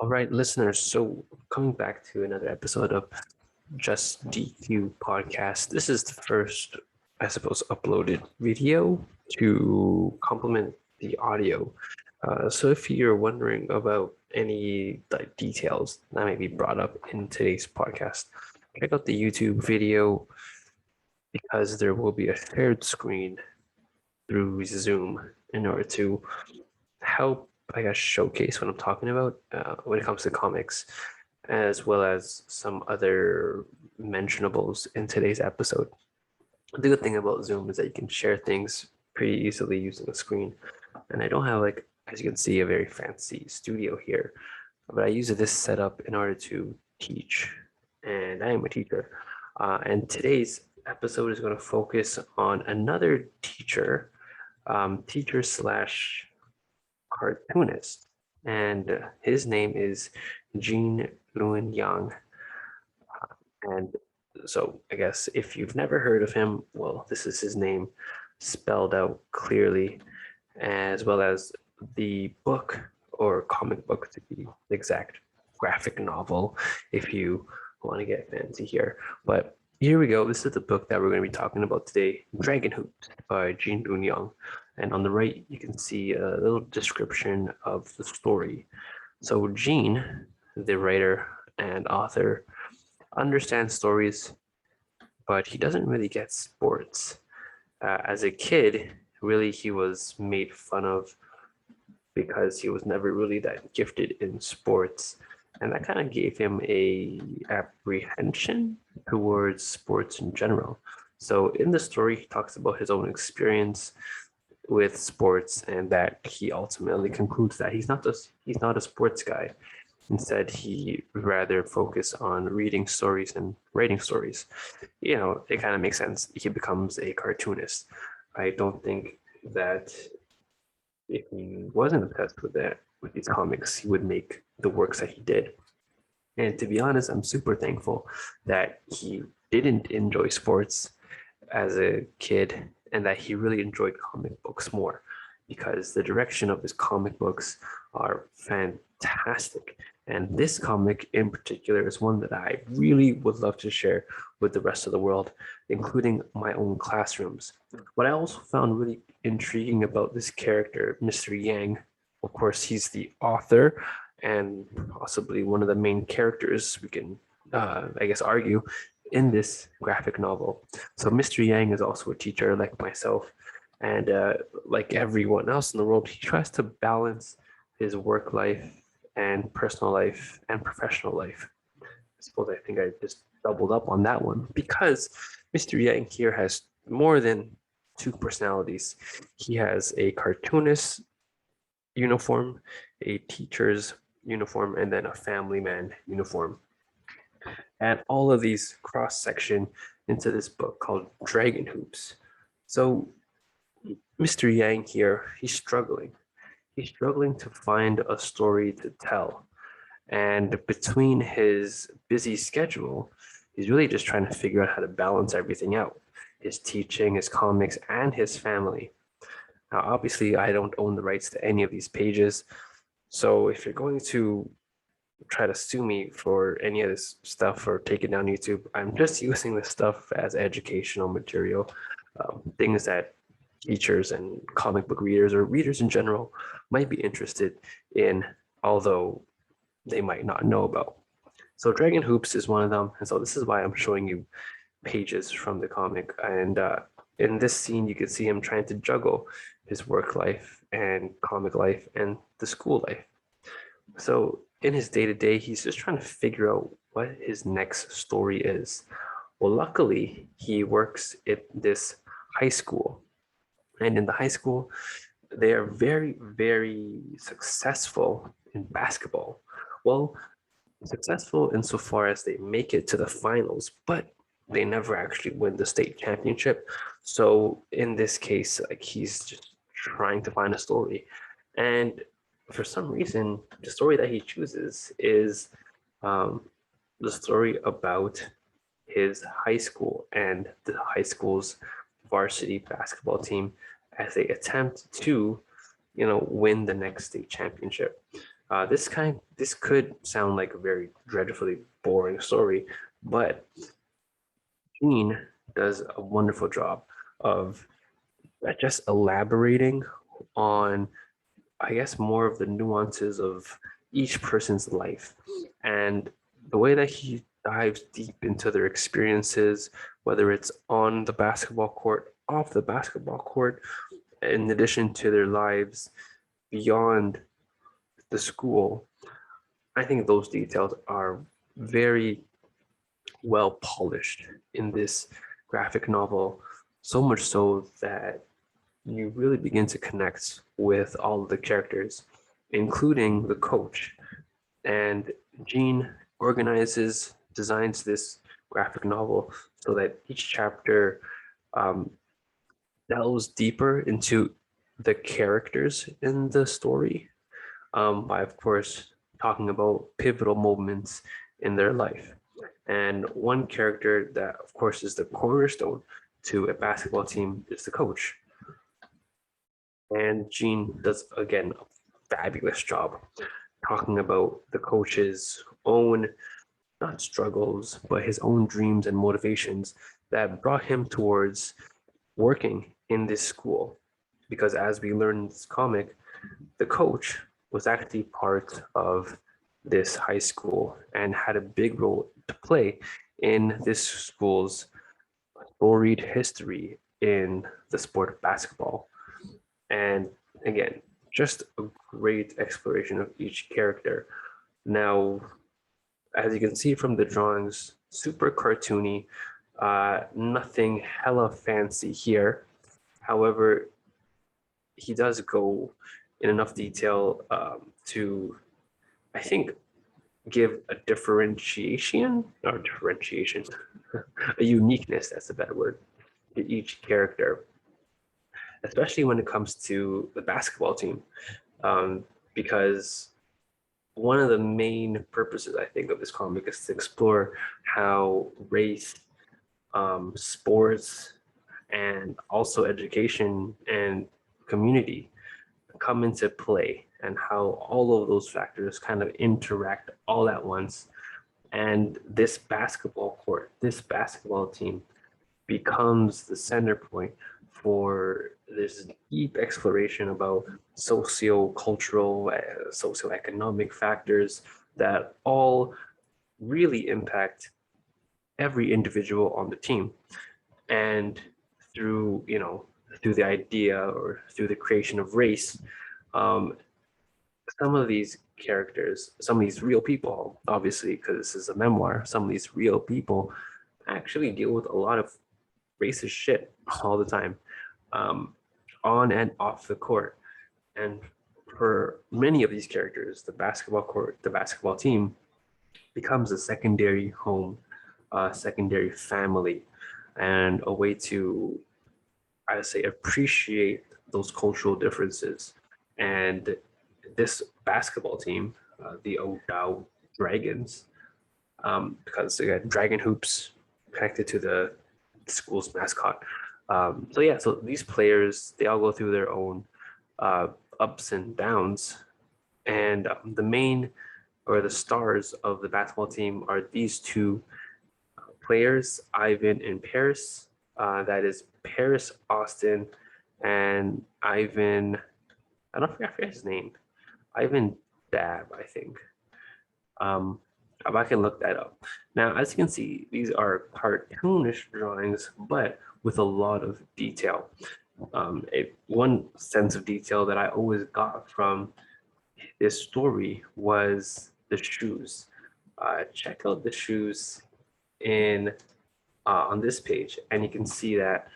All right, listeners. So, coming back to another episode of Just DQ podcast. This is the first, I suppose, uploaded video to complement the audio. So, if you're wondering about any details that may be brought up in today's podcast, check out the YouTube video because there will be a shared screen through Zoom in order to help, I guess, showcase what I'm talking about when it comes to comics, as well as some other mentionables in today's episode. The good thing about Zoom is that you can share things pretty easily using a screen. And I don't have, like, as you can see, a very fancy studio here, but I use this setup in order to teach. And I am a teacher. And today's episode is going to focus on another teacher, teacher slash cartoonist, and his name is Gene Luen Yang. And so I guess if you've never heard of him, well, this is his name spelled out clearly, as well as the book or comic book to be exact, graphic novel, if you want to get fancy here. But here we go. This is the book that we're going to be talking about today, Dragon Hoops by Gene Luen Yang. And on the right, you can see a little description of the story. So Gene, the writer and author, understands stories, but he doesn't really get sports. As a kid, really, he was made fun of because he was never really that gifted in sports. And that kind of gave him a apprehension towards sports in general. So in the story, he talks about his own experience with sports and that he ultimately concludes that he's not a sports guy. Instead, he rather focus on reading stories and writing stories. You know, it kind of makes sense. He becomes a cartoonist. I don't think that if he wasn't obsessed with these comics, he would make the works that he did. And to be honest, I'm super thankful that he didn't enjoy sports as a kid and that he really enjoyed comic books more, because the direction of his comic books are fantastic. And this comic in particular is one that I really would love to share with the rest of the world, including my own classrooms. What I also found really intriguing about this character, Mr. Yang, of course, he's the author and possibly one of the main characters, we can, I guess, argue, in this graphic novel. So Mr. Yang is also a teacher like myself, and like everyone else in the world, he tries to balance his work life and personal life and professional life. I suppose I think I just doubled up on that one because Mr. Yang here has more than two personalities. He has a cartoonist uniform, a teacher's uniform, and then a family man uniform. And all of these cross-section into this book called Dragon Hoops. So Mr. Yang here, he's struggling. He's struggling to find a story to tell. And between his busy schedule, he's really just trying to figure out how to balance everything out, his teaching, his comics, and his family. Now, obviously, I don't own the rights to any of these pages. So if you're going to try to sue me for any of this stuff or take it down YouTube, I'm just using this stuff as educational material, things that teachers and comic book readers or readers in general might be interested in, although they might not know about. So Dragon Hoops is one of them. And so this is why I'm showing you pages from the comic. And in this scene, you can see him trying to juggle his work life and comic life and the school life. So in his day-to-day, he's just trying to figure out what his next story is. Well, luckily, he works at this high school. And in the high school, they are very, very successful in basketball. Well, successful insofar as they make it to the finals, but they never actually win the state championship. So in this case, like, he's just trying to find a story. And for some reason, the story that he chooses is the story about his high school and the high school's varsity basketball team as they attempt to, win the next state championship. This could sound like a very dreadfully boring story, but Gene does a wonderful job of just elaborating on, I guess, more of the nuances of each person's life and the way that he dives deep into their experiences, whether it's on the basketball court, off the basketball court, in addition to their lives beyond the school. I think those details are very well polished in this graphic novel, so much so that you really begin to connect with all of the characters, including the coach. And Gene designs this graphic novel so that each chapter um, delves deeper into the characters in the story, by, of course, talking about pivotal moments in their life. And one character that, of course, is the cornerstone to a basketball team is the coach. And Gene does, again, a fabulous job talking about the coach's own, not struggles, but his own dreams and motivations that brought him towards working in this school. Because as we learn in this comic, the coach was actually part of this high school and had a big role to play in this school's storied history in the sport of basketball. And again, just a great exploration of each character. Now, as you can see from the drawings, super cartoony, nothing hella fancy here. However, he does go in enough detail to, I think, give a differentiation, a uniqueness, that's a better word, to each character, especially when it comes to the basketball team. Because one of the main purposes, I think, of this comic is to explore how race, sports, and also education and community come into play, and how all of those factors kind of interact all at once. And this basketball court, this basketball team becomes the center point for this deep exploration about socio-cultural, socioeconomic factors that all really impact every individual on the team. And through, through the idea or through the creation of race, um, some of these characters, some of these real people, obviously, because this is a memoir, some of these real people actually deal with a lot of racist shit all the time, um, on and off the court. And for many of these characters, the basketball court, the basketball team becomes a secondary home, a secondary family, and a way to, I would say, appreciate those cultural differences. And this basketball team, the Odao Dragons, because again, dragon hoops connected to the school's mascot. So yeah, so these players, they all go through their own uh, ups and downs, and the main or the stars of the basketball team are these two players, Ivan and Paris. That is Paris Austin and Ivan. I forget his name. Ivan Dab, I think. Um, I can look that up. Now, as you can see, these are cartoonish drawings, but with a lot of detail. One sense of detail that I always got from this story was the shoes. Check out the shoes in on this page, and you can see that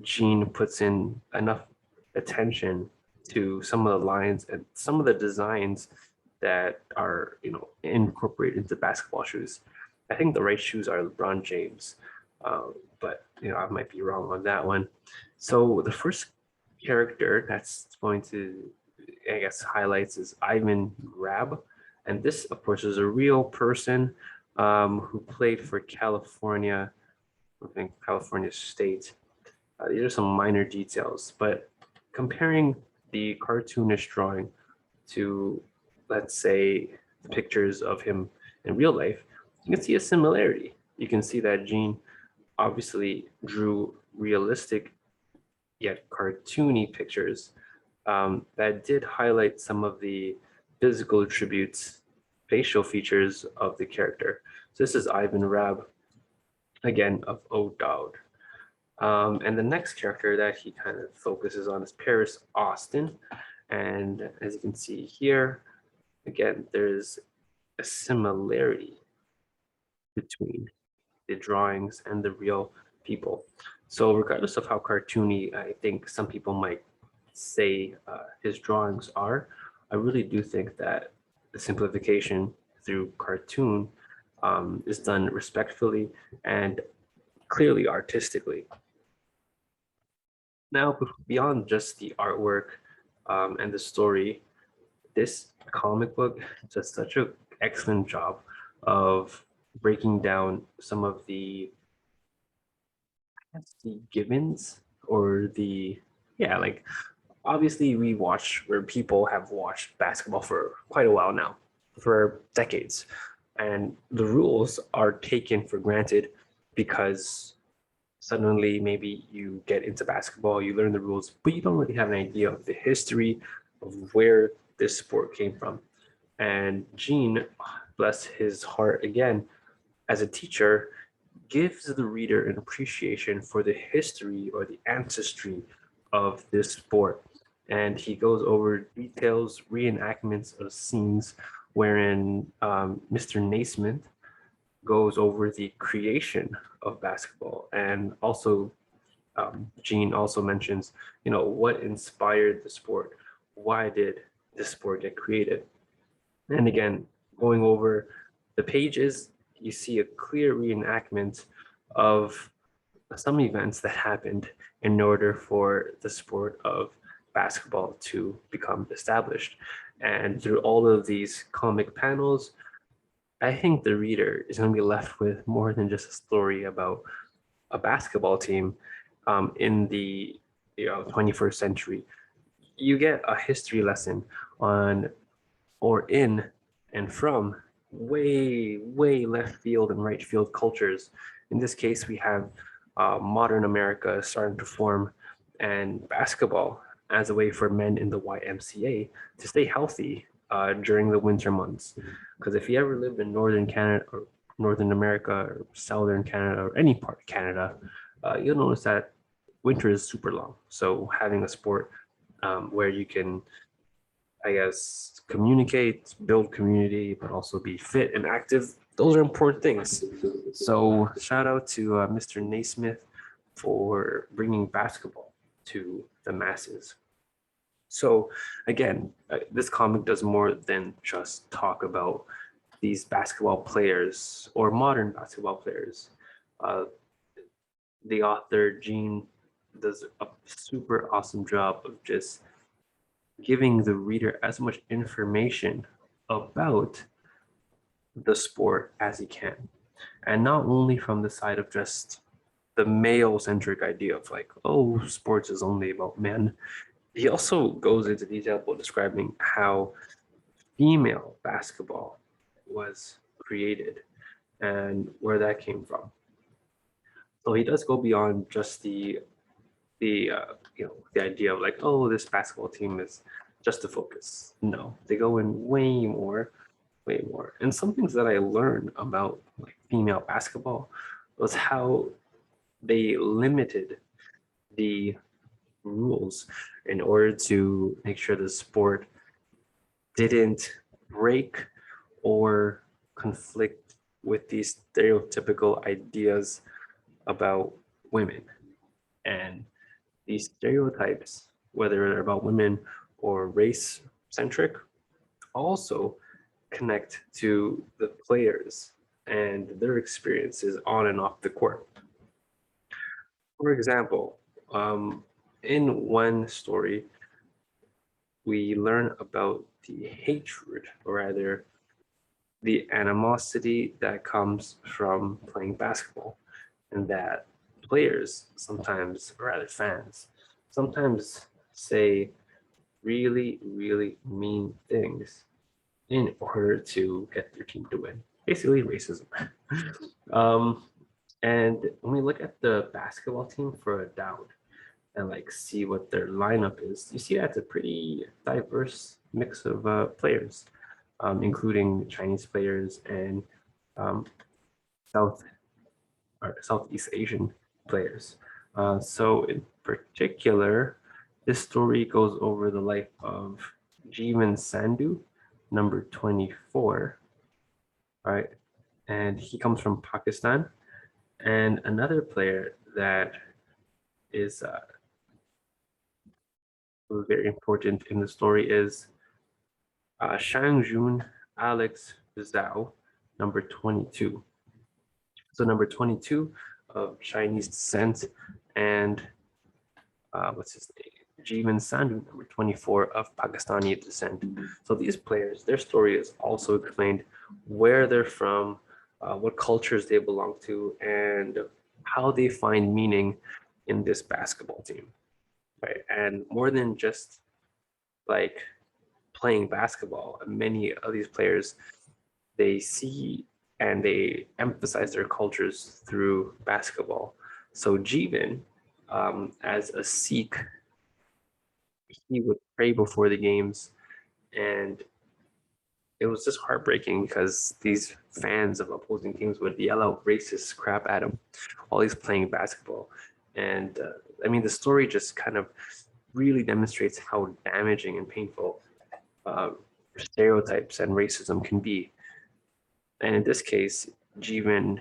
Gene puts in enough attention to some of the lines and some of the designs that are, incorporated into basketball shoes. I think the right shoes are LeBron James, but I might be wrong on that one. So the first character that's going to, I guess, highlights is Ivan Grab, and this, of course, is a real person who played for California, I think California State. These are some minor details, but comparing the cartoonish drawing to let's say, the pictures of him in real life, you can see a similarity. You can see that Gene obviously drew realistic yet cartoony pictures that did highlight some of the physical attributes, facial features of the character. So this is Ivan Rab, again, of O'Dowd. And the next character that he kind of focuses on is Paris Austin. And as you can see here, again, there's a similarity between the drawings and the real people. So regardless of how cartoony I think some people might say his drawings are, I really do think that the simplification through cartoon is done respectfully and clearly artistically. Now, beyond just the artwork and the story, this comic book does such an excellent job of breaking down some of the givens or like obviously we watch where people have watched basketball for quite a while now, for decades, and the rules are taken for granted because suddenly maybe you get into basketball, you learn the rules, but you don't really have an idea of the history of where this sport came from. And Gene, bless his heart again, as a teacher, gives the reader an appreciation for the history or the ancestry of this sport. And he goes over details, reenactments of scenes wherein Mr. Naismith goes over the creation of basketball. And also, Gene also mentions, what inspired the sport? Why did this sport get created? And again, going over the pages, you see a clear reenactment of some events that happened in order for the sport of basketball to become established. And through all of these comic panels, I think the reader is going to be left with more than just a story about a basketball team in the 21st century. You get a history lesson on or in and from way, way left field and right field cultures. In this case, we have modern America starting to form, and basketball as a way for men in the YMCA to stay healthy during the winter months. Because if you ever lived in Northern Canada or Northern America or Southern Canada or any part of Canada, you'll notice that winter is super long. So having a sport where you can, I guess, communicate, build community, but also be fit and active, those are important things. So shout out to Mr. Naismith for bringing basketball to the masses. So again, this comic does more than just talk about these basketball players or modern basketball players. Uh, the author, Gene, does a super awesome job of just giving the reader as much information about the sport as he can. And not only from the side of just the male centric idea of like, oh, sports is only about men. He also goes into detail about describing how female basketball was created and where that came from. So he does go beyond just the idea of like, oh, this basketball team is just a focus. No, they go in way more, way more. And some things that I learned about like female basketball was how they limited the rules in order to make sure the sport didn't break or conflict with these stereotypical ideas about women. And these stereotypes, whether they're about women or race centric, also connect to the players and their experiences on and off the court. For example, in one story, we learn about the hatred, or rather, the animosity that comes from playing basketball, and that players sometimes, or rather fans, sometimes say really, really mean things in order to get their team to win. Basically, racism. um, and when we look at the basketball team for a Dowd and like see what their lineup is, you see that's a pretty diverse mix of players, including Chinese players and um, South or Southeast Asian players. So in particular, this story goes over the life of Jeevan Sandhu, number 24, right? And he comes from Pakistan. And another player that is very important in the story is Shangjun Alex Zhao, number 22. So number 22 of Chinese descent, and what's his name? Jeevan Sandhu, number 24 of Pakistani descent. So these players, their story is also explained where they're from, what cultures they belong to, and how they find meaning in this basketball team, right? And more than just like playing basketball, many of these players, they see and they emphasize their cultures through basketball. So Jeevan, as a Sikh, he would pray before the games, and it was just heartbreaking because these fans of opposing teams would yell out racist crap at him while he's playing basketball. And I mean, the story just kind of really demonstrates how damaging and painful stereotypes and racism can be. And in this case, Jeevan,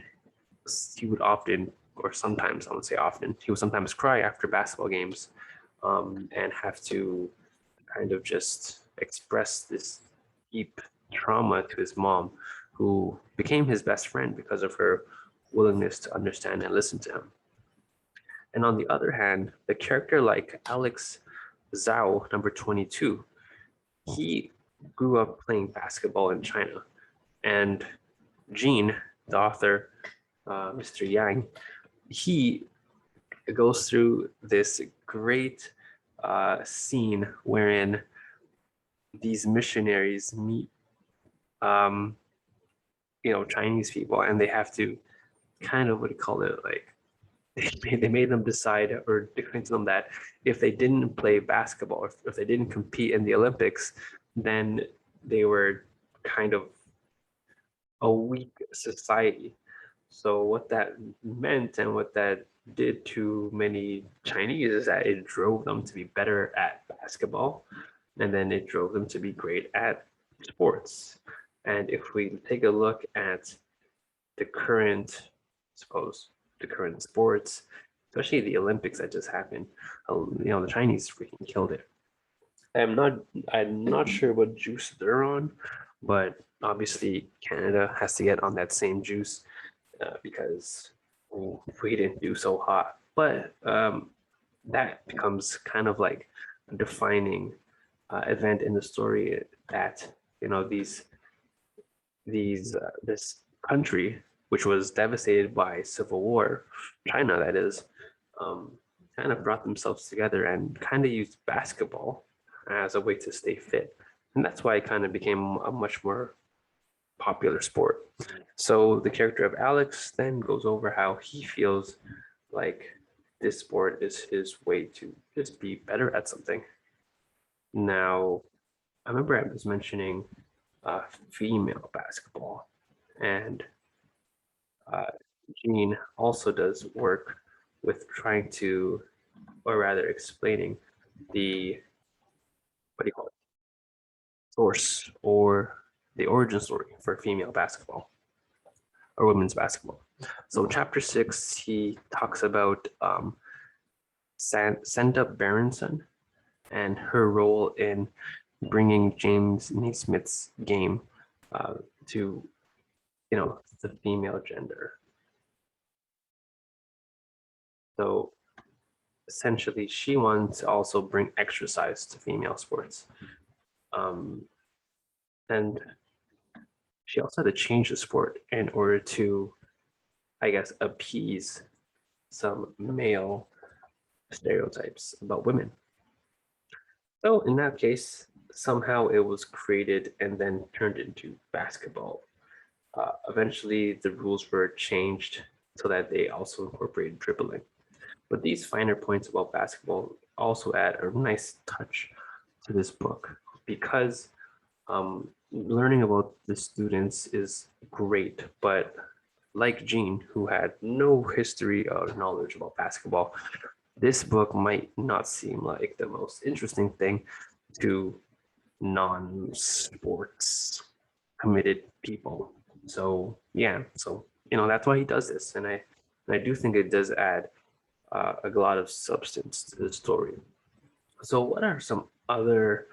he would often, or sometimes, I would say often, he would sometimes cry after basketball games and have to kind of just express this deep trauma to his mom, who became his best friend because of her willingness to understand and listen to him. And on the other hand, the character like Alex Zhao, number 22, he grew up playing basketball in China. And Gene, the author, Mr. Yang, he goes through this great scene wherein these missionaries meet, um, Chinese people, and they have to kind of, what do you call it, like they made them decide or explain to them that if they didn't play basketball, or if they didn't compete in the Olympics, then they were kind of a weak society. So what that meant and what that did to many Chinese is that it drove them to be better at basketball, and then it drove them to be great at sports. And if we take a look at the current, I suppose, the current sports, especially the Olympics that just happened, the Chinese freaking killed it. I'm not I'm not sure what juice they're on, but obviously Canada has to get on that same juice because we didn't do so hot. But that becomes kind of like a defining event in the story that this country, which was devastated by civil war, China that is, um, kind of brought themselves together and kind of used basketball as a way to stay fit, and that's why it kind of became a much more popular sport. So the character of Alex then goes over how he feels like this sport is his way to just be better at something. Now, I remember I was mentioning female basketball, and uh, Gene also does work with trying to, or rather explaining the, what do you call it, source or the origin story for female basketball or women's basketball. So chapter 6, he talks about Santa Berenson and her role in bringing James Naismith's game to, the female gender. So essentially, she wanted to also bring exercise to female sports. And she also had to change the sport in order to, I guess, appease some male stereotypes about women. So in that case, somehow it was created and then turned into basketball. Eventually, the rules were changed so that they also incorporated dribbling. But these finer points about basketball also add a nice touch to this book because learning about the students is great, but like Gene, who had no history or knowledge about basketball, this book might not seem like the most interesting thing to non-sports committed people. So yeah, so that's why he does this, and I do think it does add a lot of substance to the story. So what are some other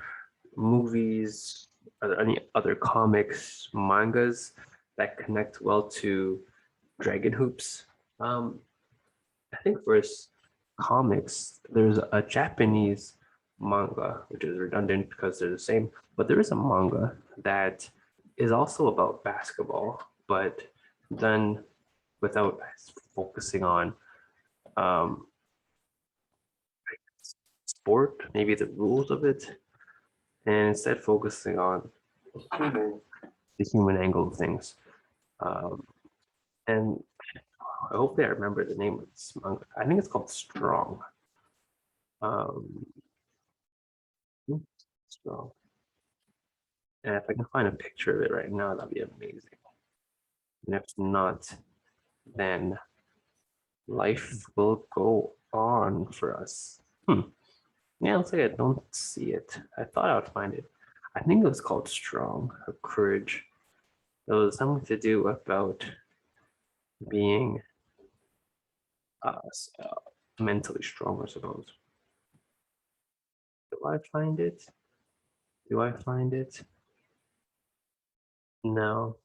movies? Are there any other comics, mangas that connect well to Dragon Hoops? Um, I think for comics, there's a Japanese manga, which is redundant because they're the same, but there is a manga that is also about basketball, but done without focusing on um, sport, maybe the rules of it, and instead focusing on the human angle of things. Um, and hopefully I remember the name of this manga. I think it's called Strong. Um, Strong. And if I can find a picture of it right now, that'd be amazing. And if not, then life will go on for us. Yeah, looks like I don't see it. I thought I would find it. I think it was called Strong or Courage. It was something to do about being mentally strong, I suppose. Do I find it? Do I find it? No,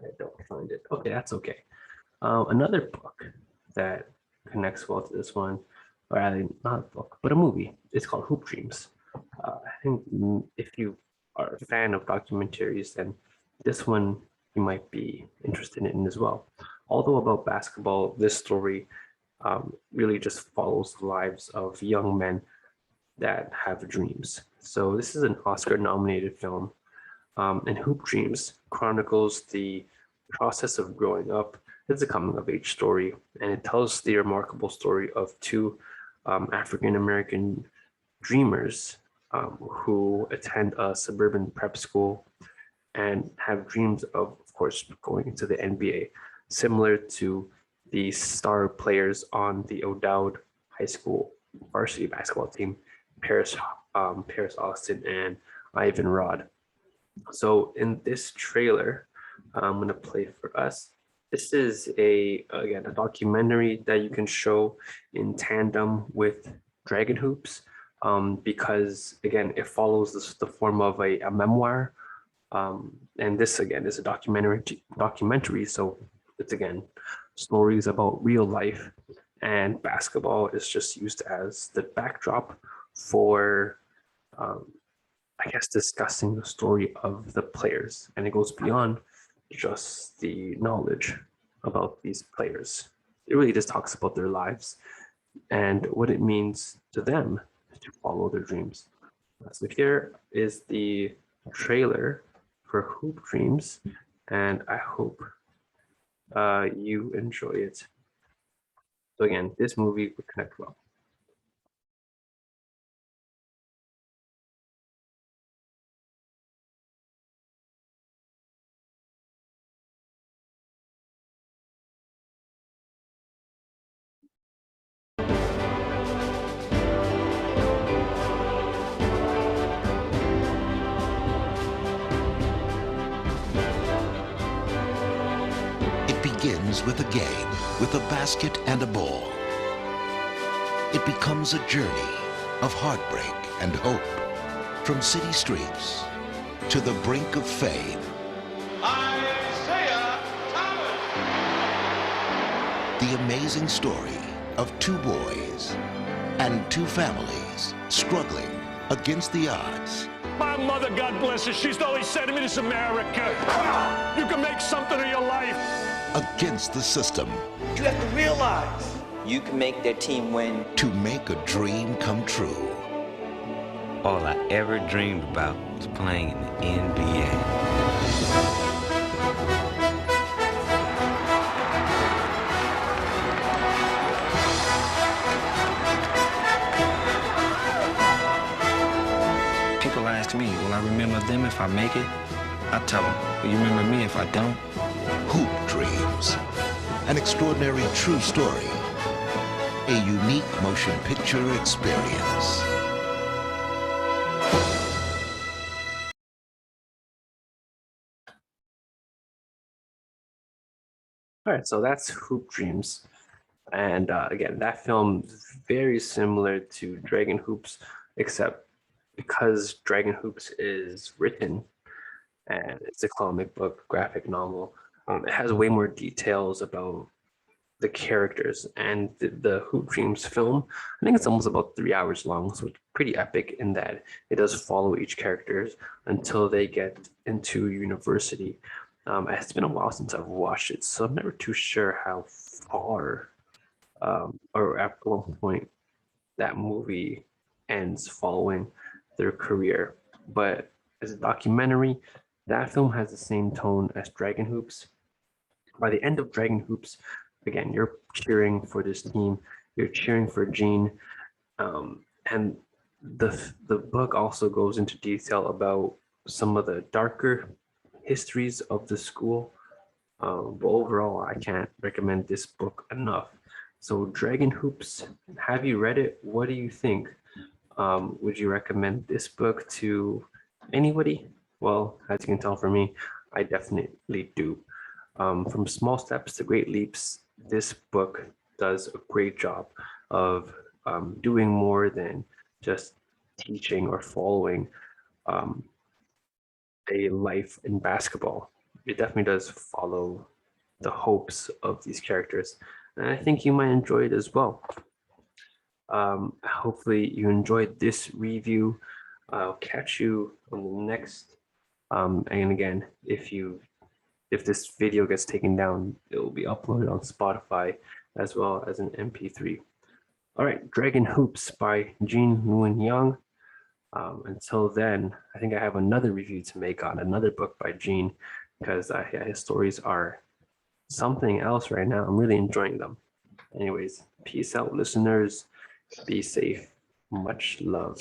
I don't find it. Okay, that's okay. Another book that connects well to this one, or rather not a book, but a movie. It's called Hoop Dreams. I think if you are a fan of documentaries, then this one you might be interested in as well. Although about basketball, this story really just follows the lives of young men that have dreams. So this is an Oscar-nominated film, and Hoop Dreams chronicles the process of growing up. It's a coming-of-age story, and it tells the remarkable story of two African-American dreamers who attend a suburban prep school and have dreams of course, going into the NBA, similar to the star players on the O'Dowd High School varsity basketball team, Paris Austin and Ivan Rod. So in this trailer, I'm going to play for us. This is again a documentary that you can show in tandem with Dragon Hoops, because again it follows the form of a memoir, and this again is a documentary. So it's again stories about real life, and basketball is just used as the backdrop for I guess discussing the story of the players, and it goes beyond just the knowledge about these players. It really just talks about their lives and what it means to them to follow their dreams. So here is the trailer for Hoop Dreams, and I hope you enjoy it. So again, this movie would connect well. It begins with a game, with a basket and a ball. It becomes a journey of heartbreak and hope, from city streets to the brink of fame. Isaiah Thomas. The amazing story of two boys and two families struggling against the odds. My mother, God bless her, she's always said to me, this America. You can make something of your life. Against the system. You have to realize you can make their team win. To make a dream come true. All I ever dreamed about was playing in the NBA. People ask me, will I remember them if I make it? I tell them, will you remember me if I don't? Hoop Dreams, an extraordinary true story, a unique motion picture experience. All right, so that's Hoop Dreams. And again, that film is very similar to Dragon Hoops, except because Dragon Hoops is written and it's a comic book graphic novel, it has way more details about the characters. And the Hoop Dreams film, I think it's almost about 3 hours long, so it's pretty epic in that it does follow each characters until they get into university. It's been a while since I've watched it, so I'm never too sure how far or at what point that movie ends following their career. But as a documentary, that film has the same tone as Dragon Hoops. By the end of Dragon Hoops, again, you're cheering for this team, you're cheering for Gene, and the book also goes into detail about some of the darker histories of the school. But overall, I can't recommend this book enough. So, Dragon Hoops, have you read it? What do you think? Would you recommend this book to anybody? Well, as you can tell from me, I definitely do. From small steps to great leaps, this book does a great job of doing more than just teaching or following a life in basketball. It definitely does follow the hopes of these characters, and I think you might enjoy it as well. Hopefully you enjoyed this review. I'll catch you on the next. And again, if this video gets taken down, it will be uploaded on Spotify as well as an MP3. All right, Dragon Hoops by Gene Luen Yang. Until then, I think I have another review to make on another book by Gene, because his stories are something else right now. I'm really enjoying them. Anyways, peace out, listeners. Be safe. Much love.